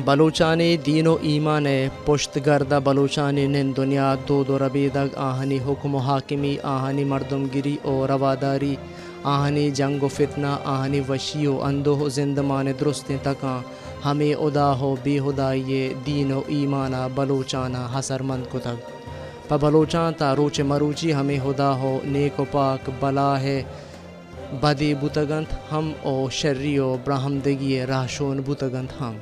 بلوچانی دین و ایمان پشت گردہ بلوچانی نن دنیا دو ربیدگ آہنی حکم و حاکمی آہنی مردمگیری و رواداری آہنی جنگ و فتنہ آہنی وشی و اندوہ و زندمان درستیں تکاں ہمیں ادا ہو بے خدائی دین و ایمانہ بلوچانہ حسر مند کتگ پا بلوچان تا روچ مروچی ہمیں خدا ہو نیک و پاک بلا ہے بدی بوتگنت ہم او شری و برہمدگی راہشون بوتگنت ہم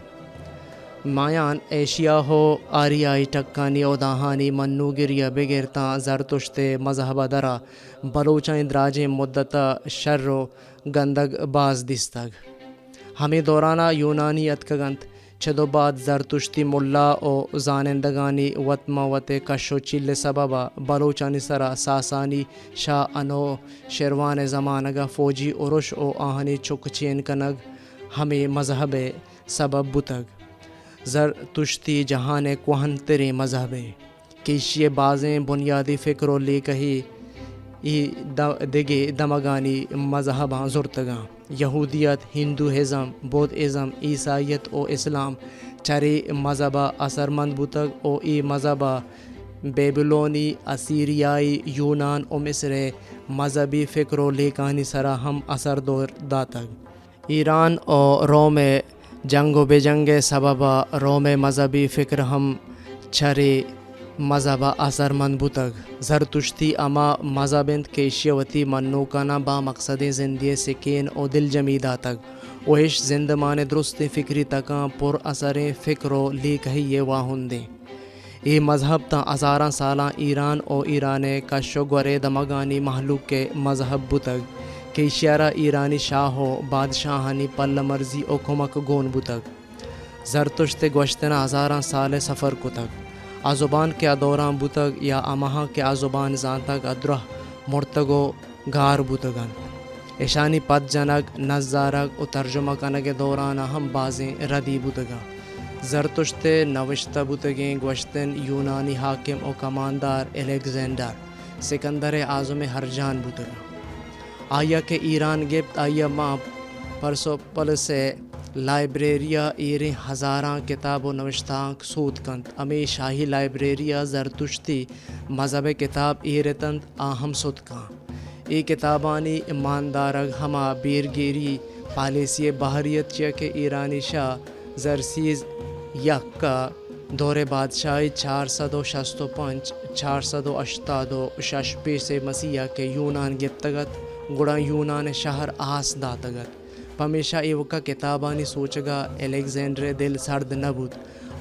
مایان ایشیا ہو آریائی ٹکانی او داہانی منو گریا بگیرتاں زرتشت مذہبہ درا بلوچائیں دراجیں مدتا شر و گندگ باز دستگ ہمیں دورانہ یونانی اتکگنت چھدو بعد زرتشتی ملا او زانندگانی وطمہ وط کش و چل سببا بلوچانی سرا ساسانی شاہ انو شیروان زمانگا فوجی عرش او آہنی چک چین کنگ ہمیں مذہب سبب بتگ زرتشتی جہان کوہن ترے مذہب کیشی بازیں بنیادی فکر و لے کہی دگے دمگانی مذہباں زرتگاں یہودیت ہندوازم بودھ ازم عیسائیت او اسلام چرے مذہبہ اثر مند بتگ او ای مذہبہ بیبلونی اسیریائی یونان او مصر مذہبی فکر و لیکانی سرا ہم اثر دور داتگ ایران او روم جنگ و بے جنگ سببا روم مذہبی فکر ہم چھرے مذہبہ اثر مند بتگ زرتشتی اما مذہبند کیشیوتی منوکانا با مقصد زندی سکین او دل جمی داتگ وہش زندمان درست فکری تکاں پر اثر فکر و لیکہی واہندیں ای مذہب تا ہزاراں سالاں ایران او ایران کش و گورے دمگانی محلوق کے مذہب بتگ کیشیارا ایرانی شاہ و بادشاہانی پل مرضی او کمک گون بتگ زرتشت گوشتنا ہزاراں سال سفر کتگ آزبان کے دوران بتگ یا امہا کے آزبان زانتگ ادرہ مرتگو گار بتگن ایشانی پد جنگ نظارگ و ترجمہ کنگ دوران ہم بازیں ردی بتگا زرتشت نوشتہ بتگیں گوشتن یونانی حاکم و کماندار الیگزینڈر سکندر اعظم ہرجان بتگا آیا کہ ایران گپت آیا ماں پرسوپل سے لائبریریا ایریں ہزاراں کتاب و نوشتانک سود کنت امی شاہی لائبریریا زرتشتی مذہب کتاب ایرتند آہم صدقاں ای کتابانی ایماندارگ ہما بیرگیری پالیسی بحریت چیا کہ ایرانی شاہ زرسیز یک کا دور بادشاہی 465 486 پیش مسیح کے یونان گپتگت گڑا یونان شہر آس داتگت پمیشہ ایوکا کتابانی سوچگا الیگزینڈر دل سرد نبود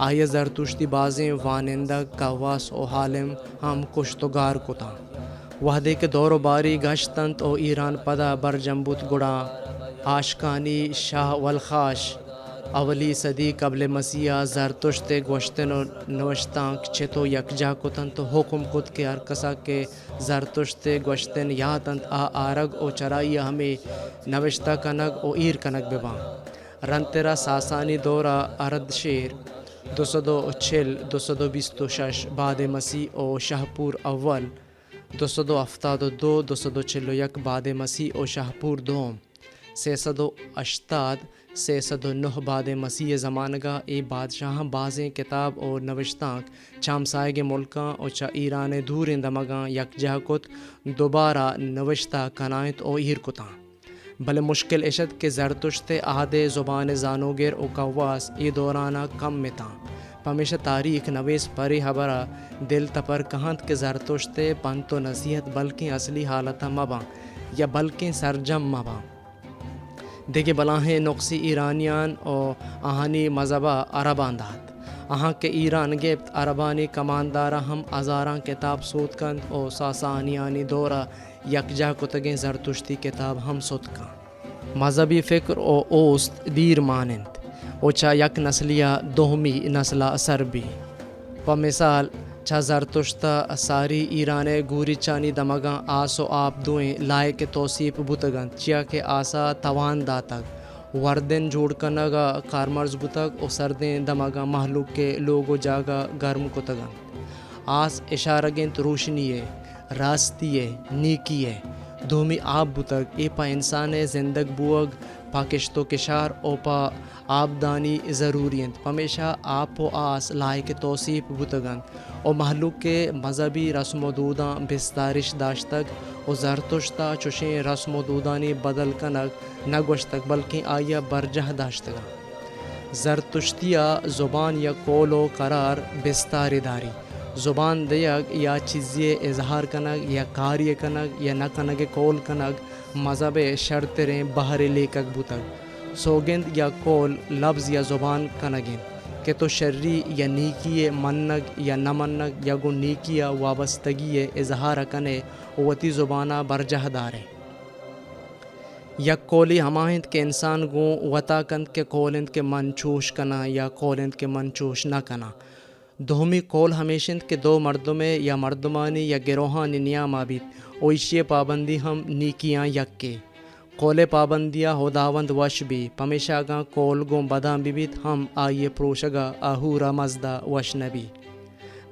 آیا زرتشتی بازیں وانندہ کواس و حالم ہم کشتگار کتا وحدے کے دور و باری گشتنت او ایران پدا برجمبوت گڑا آشکانی شاہ والخاش اولی صدی قبل مسیح زرتشت گوشتن و نوشتانک چھتو یکجا کتن تو حکم کت کے ارکسا کے زرتشت گوشتن یاتنت آرگ او چرائی ہمیں نوشتہ کنگ او ایر کنگ بباں رنترا ساسانی دورا اردشیر 240 226 بعد مسیح او شاہپور اول 272 241 بعد مسیح او شاہپور دوم 380 309 بعد مسیح زمانگا ای بادشاہ بازیں کتاب اور نوشتانک چامسائے ملکاں اور چا ایران دور دمگاں یکجا کت دوبارہ نوشتہ کنائت او ایر کتاں بلے مشکل اشد کے زرتشت عہد زبان زانوگر او قواس ای دورانہ کم متاں پمیشہ تاریخ نویس پری حبرہ دل تپر کہانت کے زرتشت پنت و نصیحت بلکہ اصلی حالتہ مباں یا بلکہ سرجم مباں دیکھے بلاہیں نقصی ایرانیان او آہانی مذہبہ عربان دات آہاں کے ایران گپت عربانی کماندارہ ہم ہزاراں کتاب سود کند او ساسانیانی دورہ یکجا کتگیں زرتشتی کتاب ہم سود کند مذہبی فکر او اوست دیر مانند او چا یک نسلیہ دوہمی نسلہ سربی و مثال چا زرتشتہ ساری ایران گوری چانی دمگاں آس و آپ دوئیں لائق توصیف بتگند چیا کہ آسا توان داتگ وردن جوڑ کنگا کارمرز بتگ او سردیں دمگاں محلوق کے لوگو جاگا گرم کتگند آس اشارگنت روشنی راستی نیکی دومی آپ بتگ ای پا انسان زندگ بوگ پاکشت و کشار او پا آبدانی ضروریند پمیشہ آپ و آس لائق توصیف بتگند او محلوق کے مذہبی رسم و دوداں بستارش داشتگ او زرتشتا چوشیں رسم و دودانی بدل کنگ نگوشتگ بلکہ آیا برجہ داشتگا زرتشتیا زبان یا قول و قرار بستار داری زبان دیگ یا چیزی اظہار کنگ یا کاری کنگ یا نہ کنگ قول کنگ مذہب شرطریں بہر لیکگ بوتگ سوگند یا قول لفظ یا زبان کنگین کہ تو شرری یا نیکی منگ یا نہ منگ یا گو نیکی وابستگی اظہار کنے وتی زبانہ برجہ دارے یک قولی ہماہند کے انسان گوں وطا کند کے قولند کے من چوش کنا یا قولند کے من چوش نہ کنا دومی قول ہمیشند کے دو مردم یا مردمانی یا گروہانی نیام آبید اویشی پابندی ہم نیکیاں یک کے قول پابندیاں ہداوند وش بھی پمیشہ گاں قول گوں بداں بیت ہم آئیے پروشگا آہورا مزدہ وش نبی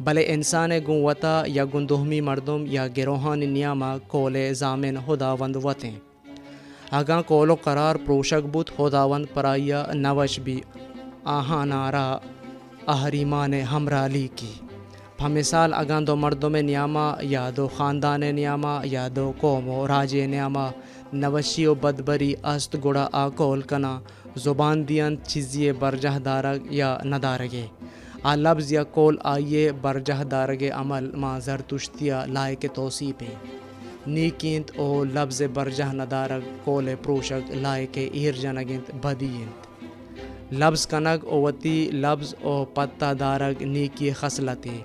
بلے انسان گوں وطا یا گوں دوہمی مردم یا گروہانی نیامہ قول زامن ہداوند وطیں اگاں قول و قرار پروشگ بوت خداوند پرایا نوش بھی آہاں نارا احریمان ہمرالی کی مثال اگاں دو مردم نیامہ یا دو خاندان نیامہ یا دو قوم و راج نیامہ نوشی و بدبری است گڑا آ قول کنا زبان دیان چیزی برجہ دارگ یا ندارگے آ لفظ یا قول آئیے برجہ دارگ عمل ما زرتشتیا لائق توصیف ہیں نیکینت او لفظ برجہ ندارگ قول پروشگ لائق ایر جنگنت بدینت لفظ کنگ او وتی لفظ او پتہ دارگ نیکی خصلتی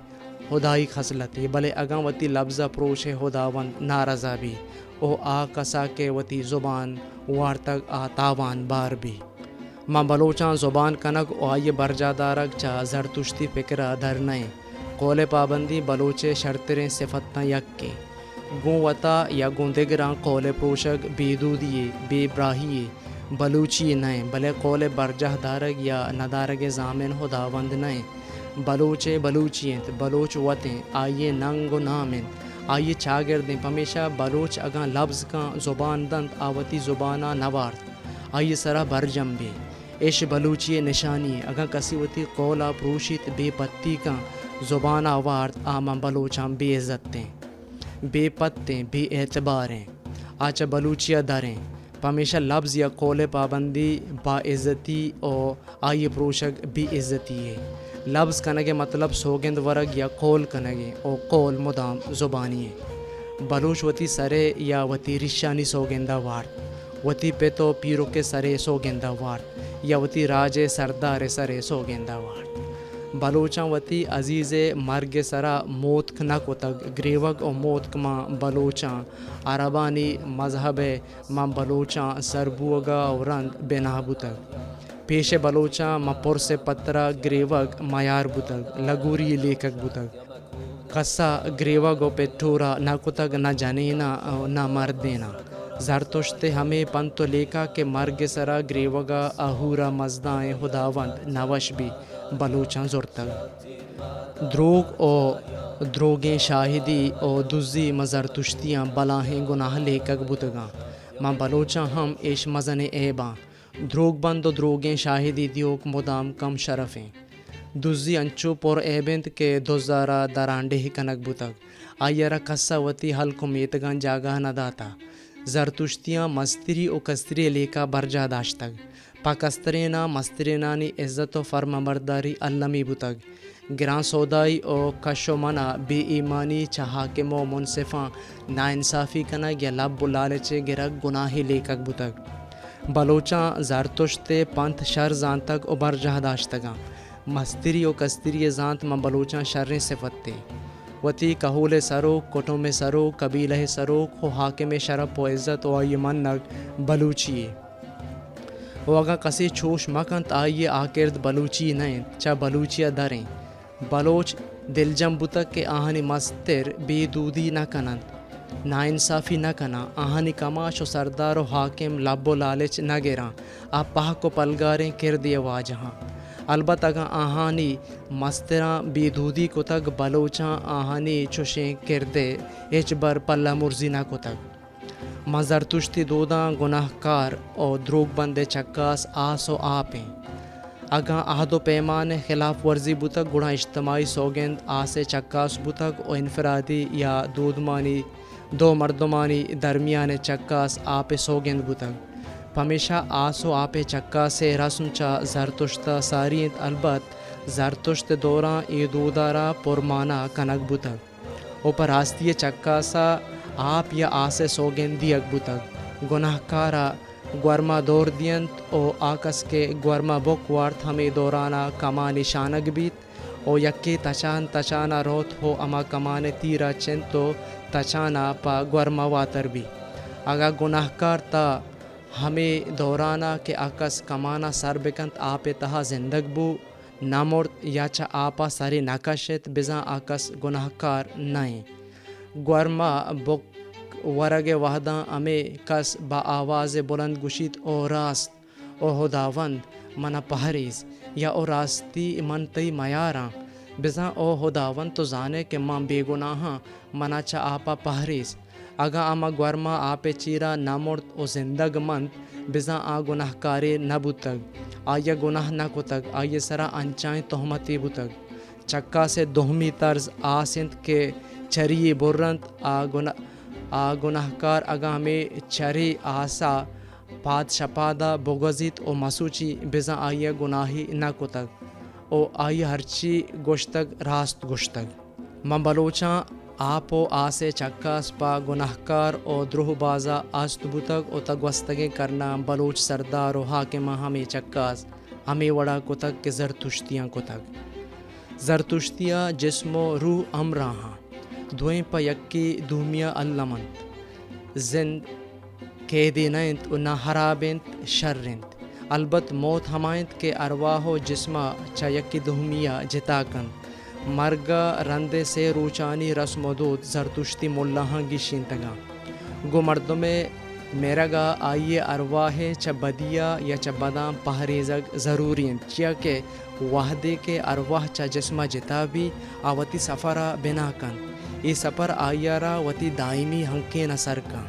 خدائی خصلتی بلے اگاں وتی لفظ پروش خداوند نارضا بھی او آ کسا کے وتی زبان وارتگ آ تاوان بار بھی ماں بلوچاں زبان کنگ او آئیے برجہ دارگ چا زرتشتی فکرہ در نئے قول پابندی بلوچے شرطریں صفتاں یک کے گوں وطا یا گوں دگراں قول پروشگ بے دودیے بے براہیے بلوچی نئے بلے قول برجہ دارگ یا ندارگ زامن خداوند نئے بلوچے بلوچیت بلوچ وطیں آئیے ننگ و نامن آئیے چاگردیں پمیشہ بلوچ اگاں لفظ کا زبان دند آوتی زبانہ نوارت آئیے سرا برجم بے ایش بلوچی نشانی اگاں کسی وتی قولا پروشیت بے پتی کا زبانہ وارت آماں بلوچاں بے عزتیں بے پتیں بے اعتباریں آچا بلوچیا داریں پمیشہ لفظ یا قول پابندی با عزتی او آئیے پروشگ بے عزتی ہے لفظ کنگے مطلب سوگند ورگ یا قول کنگے او قول مدام زبانی ہے بلوچ وتی سرے یا وتی رشانی سوگندہ وارت وتی پیتو پیرو کے سرے سوگندہ وارت یا وتی راج سردار سرے سوگندہ وارت بلوچاں وتی عزیز مرگ سرا موت نہ کتگ گریوگ او موت ماں بلوچاں عربانی مذہب ماں بلوچاں سربوگا او رند بنا بتگ پیش بلوچاں ماں پر سے پترا گریوگ معیار بتگ لگوری لیکگ بتگ قصہ گریوگ او پیٹھورا نہ کتگ نہ جنینا نہ مردینا زرتشتے ہمیں پنتو لیکا کہ مرگ سرا گریوگا اہورا مزدائیں خداوند نوش بھی بلوچاں زرتگ دروگ او دروگیں شاہدی او دزی مزرتشتیاں بلاہیں گناہ لیکگ بتگاں ماں بلوچاں ہم ایش مزن ایباں دروگ بند و دروگیں شاہدی دیوک مدام کم شرفیں دزی انچو پر ایبند کے دوزارا درانڈے ہی کنگ بتگ آئیرا قصہ وتی حل کو میتگان جاگہ نہ داتا زرتشتیاں مستری و کستری لیکا برجہ داشتگ پاکسترینا مسترینانی عزت و فرما برداری علمی بتگ گران سودائی او کش و منع بے ایمانی حاکم و منصفاں ناانصافی کنگ یا لب و لالچے گرگ گناہی لیکگ بتگ بلوچاں زرتشت پنت شر زانتگ او برجہ داشتگاں مستری و کستری زانت میں بلوچاں شریں صفت وتی کہول سروک کٹم سروک قبیلہ سروک و حاکم شرف و عزت و آئی منگ بلوچی و اگا کسی چوش مکنت آئیے آکرد بلوچی نئیں چا بلوچیا دریں بلوچ دلجم بتک کے آہنی مستر بے دودی نہ کنند ناانصافی نہ کنا آہنی کماش و سردار و حاکم لب و لالچ نہ گراں آپ پاک و پلگاریں کردی واجہاں البتہ اگاں آہانی مستراں بے دودی کتگ بلوچاں آہانی چوشیں کردے اچ بر پلہ مرزی نہ کتگ ما زرتشتی دوداں گناہ کار او دروگ بندے چکاس آس و آپیں اگاں عہد و پیمان خلاف ورزی بوتک گڑا اجتماعی سوگند آسے چکاس بوتک او انفرادی یا دودمانی دو مردمانی درمیان چکاس آپ سوگند بوتک پمیشہ آس و آپ چکاسے رسم چا زرتشتہ ساریت البت زرتشت دوراں ای دودارا پرمانا کنک بوتک او پر راستی چکاسا آپ یا آسے سوگندی اک بوتک گناہ کارا گورما دور دینت او آکس کے گورما بک وارت ہمیں دورانا کمانی شانگ بیت او یکی تچانا روت ہو اما کمان تیرا چن تو تچانا پا گورما واتر بھی اگا گناہ کار تا ہمیں دورانا کہ آکس کمانا سر بکنت آپ تہا زندگ بو نہ مرد یا چا آپا سری نکشت بزاں آکس گناہ کار نائیں گورما بک ورگ وحداں امے کس با آواز بلند گشید او راست او خداوند منا پہریز یا او راستی من تی میاراں بزاں او خداوند تو زانے کہ من بے گناہاں منا چا آپا پہریز اگا اما گورما آپ چیرا نہ مرد او زندگ مند بزاں آ گناہ کاری نہ بوتگ آیا گناہ نہ کتگ آئیے سرا انچائیں تہمتی بوتگ چکا سے دہمی طرز آسند کے چری برند آ گناہ کار اگا ہمیں چری آسا پاد شپادا بگزیت او مسوچی بزاں آئیے گناہی نہ کتگ او آئی ہرچی گشتگ راست گشتگ من بلوچاں آپ و آسے چکاس پا گناہ کار او دروہ بازا آست بوتگ او تگوستگیں کرنا بلوچ سردار و حاکمہ ہمیں چکاس ہمیں وڑا کتگ کہ زرتشتیاں کتگ زرتشتیاں جسم و روح امراہاں دوئیں پا یکی دومیا اللمند زند قیدی نینت و نہ حرابند شرند البت موت ہمائند کہ ارواح و جسمہ چا یکی دومیا جتاکند مرگا رندے سے روچانی رسم و دود زرتشتی ملاہاں گشین تگا گو مردم میرگا آئیے ارواح چا بدیا یا چا بداں پہریزگ ضروری ہیں چیا کہ وحدے کے ارواح چا جسمہ جتا بھی آوتی سفرہ بنا کن ای سفر آئیارا وتی دائمی ہنکے نصر کا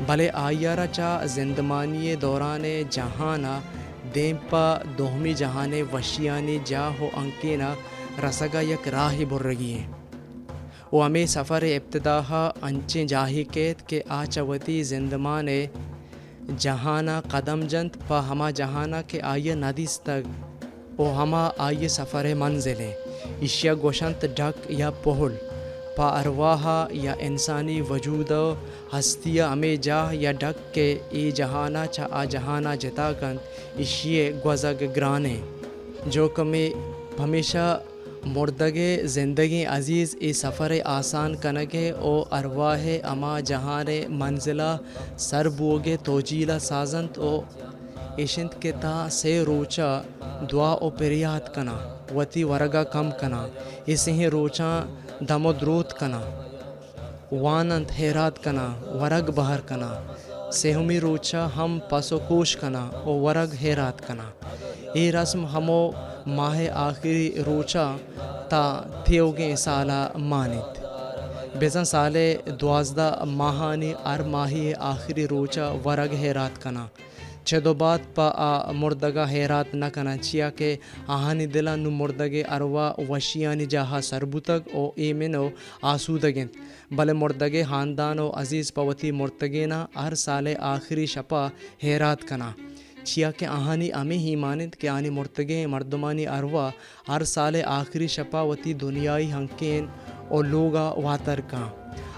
بھلے آئیارا چا زندمانی دوران جہانا دیم پا دوہمی جہانے وشیانی جا ہو انکینا رسگا یک راہی برگی ہیں وہ ہمیں سفر ابتداہا انچیں جاہی کیت کہ آچوتی زندمانے جہانا قدم جنت پا ہما جہانا کہ آئیے ندیستگ او ہما آئیے سفر منزلیں اشیا گوشنت ڈھک یا پہل پا ارواحا یا انسانی وجود ہستیا ہمیں جاہ یا ڈھک کے ای جہانا چا آ جہانا جتا کند اشیے گوزگ گرانے جو کمی ہمیشہ مردگے زندگی عزیز ای سفر آسان کنگے او ارواح اما جہان منزلہ سر بوگے توجیلہ سازند او ایشند کے تا سے روچا دعا او پریاد کنا وتی ورگا کم کنا اسیں روچاں دم و درود کنا وانند حیرات کنا ورگ بہر کنا سہمی روچا ہم پسو کوش کنا او ورگ حیرات کنا ای رسم ہمو ماہ آخری روچا تا تھیوگیں سالہ مانت بیزن سالے 12 ماہانی ار ماہی آخری روچا ورگ حیرات کنا چدو بات پا مردگا حیرات نہ کنا چیا کہ آہانی دلا نو مردگے اروا وشیانی جاہا سربوتگ او ایمنو آسودگند بلے مردگے خاندان و عزیز پوتی مرتگینا ہر سال آخری شپا حیرات کنا چیا کہ آہانی امی ہی مانند کہ آنی مرتگے مردمانی اروا ہر سال آخری شپا وتی دنیای ہنکین او لوگا واتر کان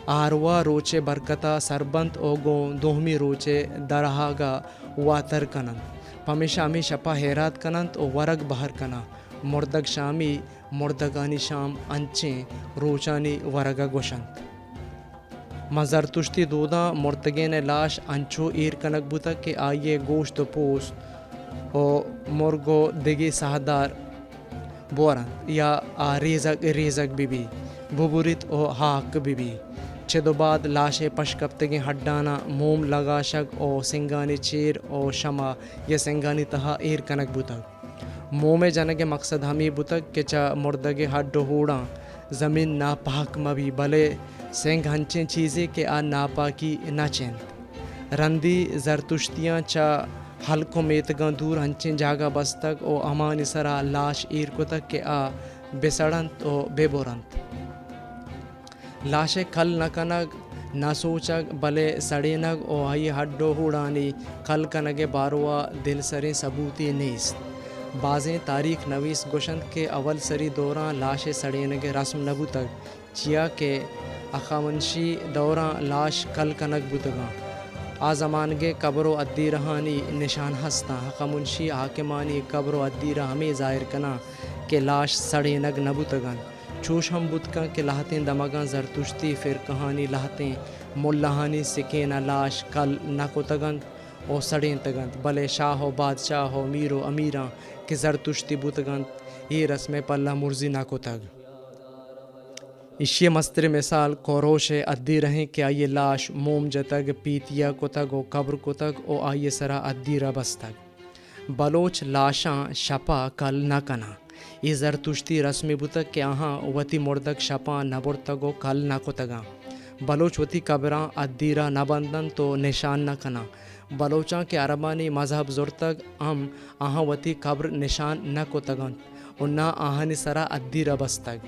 آروا روچے برکتا سربند او گون دوہمی روچے درہاگا واتر کنند پمیشہ امی شپا حیرات کنند او ورگ بہر کنا مردگ شامی مردگانی شام انچیں روچانی ورگا گوشند مزرتشتی دودا مرتگین لاش انچو ایر کنک بوتا کہ آئیے گوشت و پوست او مرگو دگی سہدار بورند یا ریزگ بی ببوریت او حاک بی چدو بعد لاشے پشکپتگیں ہڈانا موم لگاشگ او سنگانی چیر او شما یا سنگانی تہا ایر کنک بوتگ موم جنگ مقصد ہمی بوتگ کہ چا مردگے ہڈ ہوڑاں زمین ناپاک مبی بلے سنگ ہنچیں چیزیں کہ آ ناپاکی نہ چند رندی زرتشتیاں چا حلقوں میتگاں دور ہنچیں جاگا بستگ او امانی سرا لاش ایر کتگ کہ آ بسڑنت او بے بورنت لاشے کھل نہ کنگ نہ سوچگ بلے سڑینگ او آئی ہڈو ہوڑانی کھل کنگے باروآ دل سریں ثبوتی نیست بازیں تاریخ نویس گوشند کہ اول سری دوراں لاشے سڑینگے رسم نبوتگ چیا کہ اخامنشی دوراں لاش کل کنگ بوتگاں آ زمانگے قبر و ادیرہانی نشان ہستاں ہخامنشی حاکمانی قبر و ادیرہ ہمیں ظاہر کنا کہ لاش سڑینگ نبوتگن چوش ہم بتکاں کہ لہتیں دمگاں زرتشتی فرقہانی لہتیں ملہانی سکینہ لاش کل نہ کتگند او سڑین تگند بلے شاہ و بادشاہ و میر و امیراں کہ زرتشتی بوتگند یہ رسم پلہ مرزی نہ کتگ اشی مستر مثال کوروش ادی رہیں کہ آئیے لاش موم جتگ پیتیا کتگ و قبر کتگ او آئیے سرا ادیرہ بستگ بلوچ لاشاں شپا کل نہ کنا یہ زرتشتی رسمی بوتگ کہ آہاں وتی مردگ شپاں نہ برتگ و کل نہ کتگاں بلوچ وتی قبراں ادیرہ نہ بندن تو نشان نہ کنا بلوچاں کے عربانی مذہب زرتگ ہم آہاں وتی قبر نشان نہ کتگن اور نہ آہانی سرا ادیرہ بستگ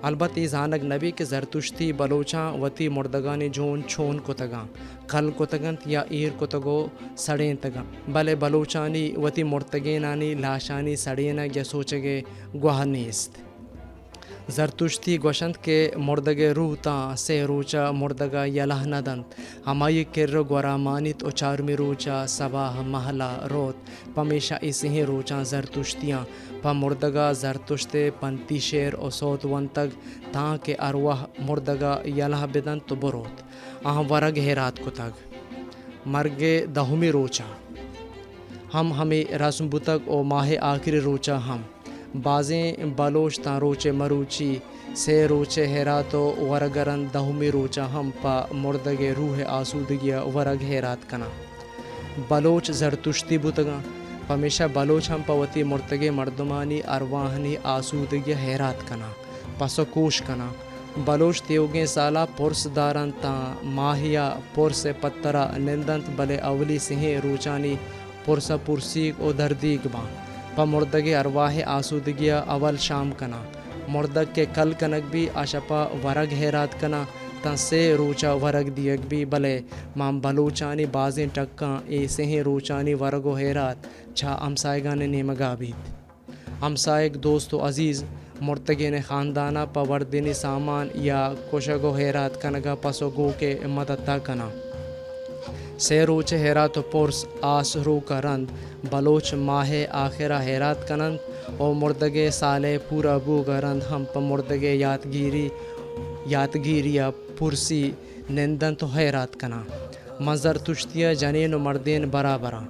البتہ یہ زانگ نبی کہ زرتشتی بلوچاں وتی مردگانی جون چھون کتگاں کھل کتگنت یا ایر کتگو سڑین تگاں بلے بلوچانی وتی مرتگینانی لاشانی سڑینگ یا سوچگے گواہ نیست زرتشتی گوشند کہ مردگے روح تاں سے روچا مردگا یلہ ندند ہمائی کر گورا مانت او چارمی روچا صباح محلہ روت پمیشہ اسیں روچاں زرتشتیاں پا مردگا زرتشت پنتی شیر او صوت ونتگ تاں کہ ارواح مردگا یلہ بدند تو بروت آہاں ورگ ہیرات کتگ مرگ دہمی روچا ہم ہمیں رسم بتگ او ماہ آخری روچا ہم بازیں بلوچ تاں روچے مروچی سے روچے ہیراتو ورگرن دہمی روچا ہم پا مردگے روح آسودگیا ورگ ہیرات کنا بلوچ زرتشتی بوتگاں پمیشہ بلوچ ہم پا وتی مرتگے مردمانی ارواحنی آسودگیا ہیرات کنا پسو کوش کنا بلوچ تیوگیں سالہ پرس دارن تاں ماہیا پرس پترہ نندنت بلے اولی سہیں روچانی پرسہ پرسیگ او دردیگ باں پا مردگے ارواح آسودگیا اول شام کنا مردگ کے کل کنک بھی آشپا ورگ ہیرات کنا تاں سے روچا ورگ دیگ بھی بلے ماں بلوچانی بازیں ٹکاں اے سہیں روچانی ورگو ہیرات چھا ہمسائگان نیمگا بیت ہمسائگ دوست و عزیز مرتگین خاندانہ پا وردینی سامان یا کشگو ہیرات کنگا پسو گو کے مددتا کنا سے روچ ہیرات و پرس آس رو کا رند بلوچ ماہ آخرہ ہیرات کنند او مردگے سالے پورا بوگا رند ہم پا مردگے یادگیریا پرسی نندن تو حیرات کنا منظر تشتیا جنین و مردین برابراں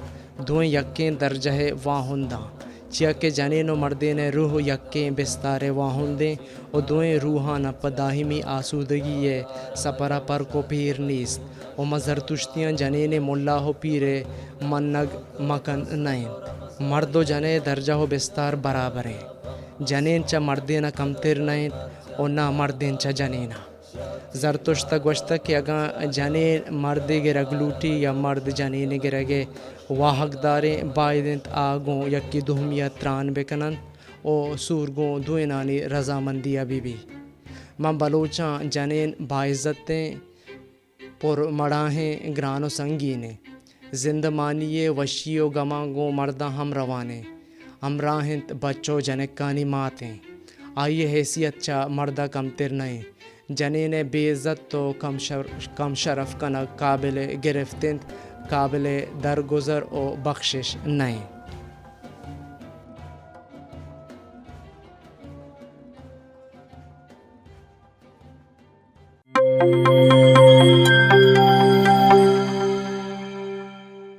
دوئیں یکیں درجہ واہنداں چیا کہ جنین و مردین روح یکیں بستارے واہندیں او دوئیں روحانہ پا داہمی آسودگی سپرہ پر کو پیر نیست او منظر تشتیاں جنین ملا ہو پیرے منگ مکن نائن مرد و جنے درجہ و بستار برابریں جنین چا مردینہ کمتر نائن او نہ مردین چا جنینہ زرتشتہ گوشتہ کہ اگاں جنین مردے گرگ لوٹی یا مرد جنین گرگے واہق داریں بائدنت آگوں یکی دہمیا تران بکنند او سورگوں دوئنانی رضامندیا بھی من بلوچاں جنین باعزتیں پر مڑاہیں گران و سنگینے زند مانیے وشی و گماں گو مرداں ہم روانے ہمراہنت بچو جنکانی ماتیں آئیے حیثیت چا مردہ کمتر نئیں جنین بے عزت تو کم شرف کنک قابل گرفتند قابل درگزر و بخشش نئیں